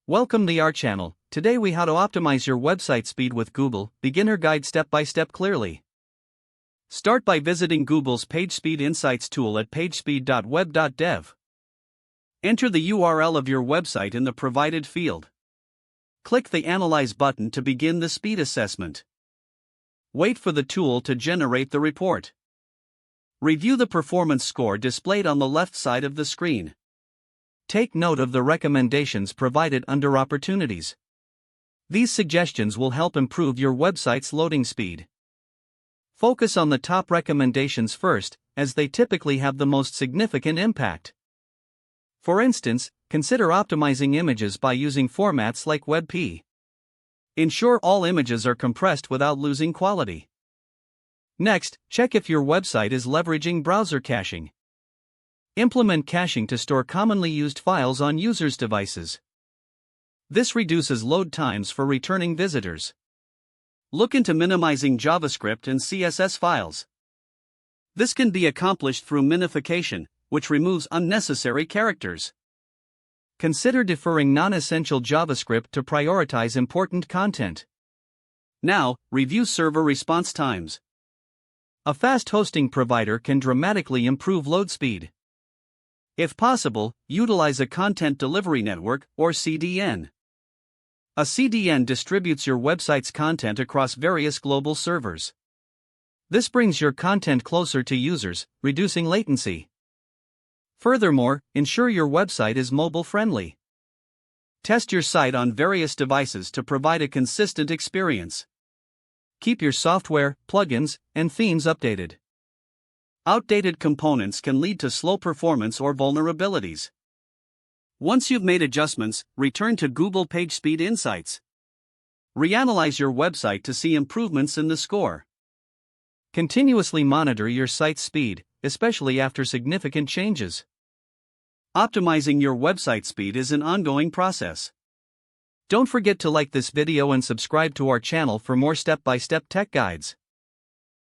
Welcome to our channel. Today we how to optimize your website speed with Google, beginner guide step by step clearly. Start by visiting Google's PageSpeed Insights tool at pagespeed.web.dev. Enter the URL of your website in the provided field. Click the Analyze button to begin the speed assessment. Wait for the tool to generate the report. Review the performance score displayed on the left side of the screen. Take note of the recommendations provided under Opportunities. These suggestions will help improve your website's loading speed. Focus on the top recommendations first, as they typically have the most significant impact. For instance, consider optimizing images by using formats like WebP. Ensure all images are compressed without losing quality. Next, check if your website is leveraging browser caching. Implement caching to store commonly used files on users' devices. This reduces load times for returning visitors. Look into minimizing JavaScript and CSS files. This can be accomplished through minification, which removes unnecessary characters. Consider deferring non-essential JavaScript to prioritize important content. Now, review server response times. A fast hosting provider can dramatically improve load speed. If possible, utilize a content delivery network or CDN. A CDN distributes your website's content across various global servers. This brings your content closer to users, reducing latency. Furthermore, ensure your website is mobile-friendly. Test your site on various devices to provide a consistent experience. Keep your software, plugins, and themes updated. Outdated components can lead to slow performance or vulnerabilities. Once you've made adjustments, return to Google PageSpeed Insights. Reanalyze your website to see improvements in the score. Continuously monitor your site's speed, especially after significant changes. Optimizing your website speed is an ongoing process. Don't forget to like this video and subscribe to our channel for more step-by-step tech guides.